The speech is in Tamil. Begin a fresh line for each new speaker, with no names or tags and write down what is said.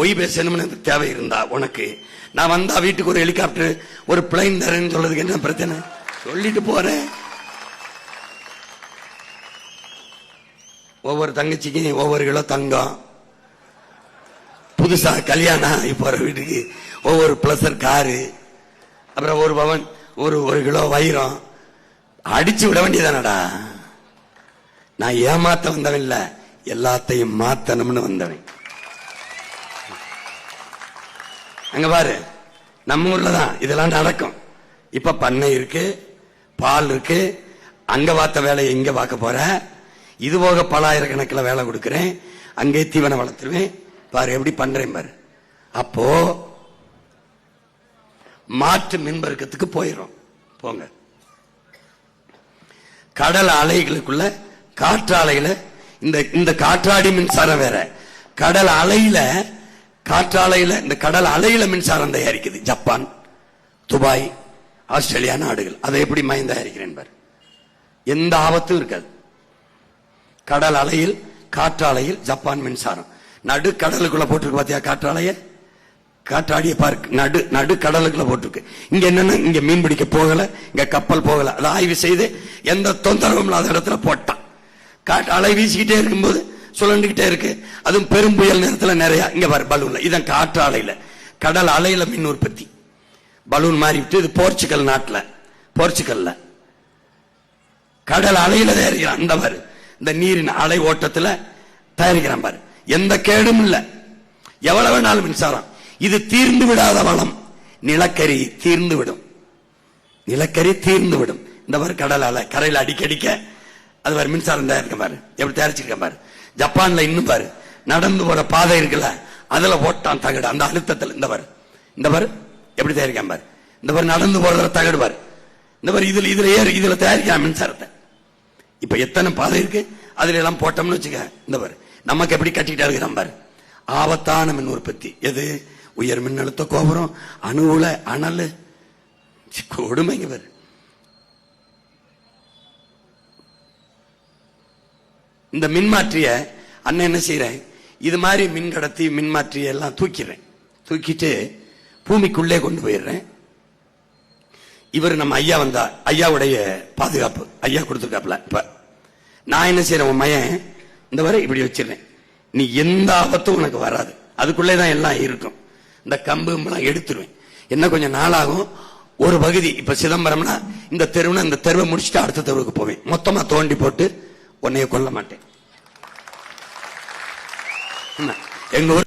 பொய் பேசணும்னு தேவை இருந்தா உனக்கு, நான் வந்தா வீட்டுக்கு ஒரு ஹெலிகாப்டர் ஒரு பிளைன் தரேன்னு சொல்றதுக்கு என்ன பிரச்சனை? சொல்லிட்டு போறேன். ஒவ்வொரு தங்கச்சிக்கும் ஒவ்வொரு கிலோ தங்கம், புதுசா கல்யாணம் ஆகி போற வீட்டுக்கு ஒவ்வொரு பிளஸர் காரு, அப்புறம் ஒரு பவன் ஒரு கிலோ வைரம் அடிச்சு விட வேண்டியதானடா. நான் ஏமாத்த வந்தவன் இல்ல, எல்லாத்தையும் மாத்தணும்னு வந்தவன். அங்க பாரு, நம்ம ஊர்ல தான் இதெல்லாம் நடக்கும். இப்ப பண்ணை இருக்கு, பால் இருக்கு, அங்க பார்த்த வேலையை இங்க பார்க்க போற. இது போக பல ஆயிரக்கணக்கில் வேலை கொடுக்கிறேன், அங்கே தீவன வளர்த்துருவேன். பாரு எப்படி பண்றேன் பாரு. அப்போ மாற்று மின்பெருக்கத்துக்கு போயிடும். போங்க, கடல் அலைகளுக்குள்ள காற்றாலையில இந்த காற்றாடி மின்சாரம் வேற, கடல் அலையில காற்றாலையில இந்த கடல் அலையில மின்சாரம் தயாரிக்குது ஜப்பான், துபாய், ஆஸ்திரேலியா நாடுகள். அதை எப்படி மயம் தயாரிக்கிறேன் பாரு. எந்த ஆபத்தும் இருக்காது. கடல் அலையில் காற்றாலையில் ஜப்பான் மின்சாரம். நடு கடலுக்குள்ள போட்டிருக்கு பாத்தியா காற்றாலைய, காற்றாடிய பார்க்க நடு கடலுக்குள்ள போட்டிருக்கு. இங்க என்னன்னா, இங்க மீன் பிடிக்க போகல, இங்க கப்பல் போகல. அதை ஆய்வு செய்து எந்த தொந்தரவும் இல்லாத இடத்துல போட்டான். அலை வீசிக்கிட்டே இருக்கும்போது சுழண்டுகிட்டே இருக்கு. அதுவும் பெரும் புயல் நேரத்தில் நிறைய. இங்க பாரு பலூன்ல, இதான் காற்றாலையில கடல் அலையில மின் உற்பத்தி. பலூன் மாறி விட்டு இது போர்ச்சுகல் நாட்டுல, போர்ச்சுகல்ல கடல் அலையில தயாரிக்கிறான். இந்த பாரு, இந்த நீரின் அலை ஓட்டத்துல தயாரிக்கிறான் பாரு. எந்த கேடும் இல்ல, எவ்வளவு வேணாலும் மின்சாரம். இது தீர்ந்து விடாத வளம். நிலக்கரி தீர்ந்து விடும், நிலக்கரி தீர்ந்து விடும். இந்த மாதிரி கடல் அலை கரையில் அடிக்கடிக்க அது மாதிரி மின்சாரம் தயாரிக்க பாரு, எப்படி தயாரிச்சிருக்க பாரு. ஜப்பான்ல இன்னும் பாரு, நடந்து போற பாதை இருக்குல்ல, அதுல போட்டான் தகடு, அந்த அழுத்தத்தில். இந்த பாரு, இந்த பாரு எப்படி தயாரிக்க பாரு. இந்த பாரு நடந்து போறதுல தகடு பாரு. இந்த பாரு இதுல ஏறி இதுல தயாரிக்கலாம் மின்சாரத்தை. இப்ப எத்தனை பாதை இருக்கு, அதுல எல்லாம் போட்டோம்னு வச்சுக்க. இந்த பாரு நமக்கு எப்படி கட்டிக்கிட்டா இருக்கிறான் பாரு. ஆபத்தான மின் உற்பத்தி எது? உயர் மின்னழுத்த கோபுரம், அணுவுல அனல், கொடுமைங்க பாரு. இந்த மின்மாற்றிய அண்ணன் என்ன செய்யறேன், இது மாதிரி மின் கடத்தி மின்மாற்றிய எல்லாம் தூக்கிறேன். தூக்கிட்டு பூமிக்குள்ளே கொண்டு போயிடுறேன். இவர் நம்ம ஐயா வந்தா, ஐயாவுடைய பாதுகாப்பு ஐயா கொடுத்துருக்காப்ல. இப்ப நான் என்ன செய்யறேன், உன் மையன் இந்த வரை இப்படி வச்சிருந்தேன், நீ எந்த ஆபத்தும் உனக்கு வராது, அதுக்குள்ளேதான் எல்லாம் இருக்கும். இந்த கம்பு எல்லாம் எடுத்துருவேன். என்ன கொஞ்சம் நாளாகும். ஒரு பகுதி இப்ப சிதம்பரம்னா இந்த தெருவுனா இந்த தெருவை முடிச்சுட்டு அடுத்த தெருவுக்கு போவேன். மொத்தமா தோண்டி போட்டு உன்னைய கொல்ல மாட்டேன். எங்க ஊர்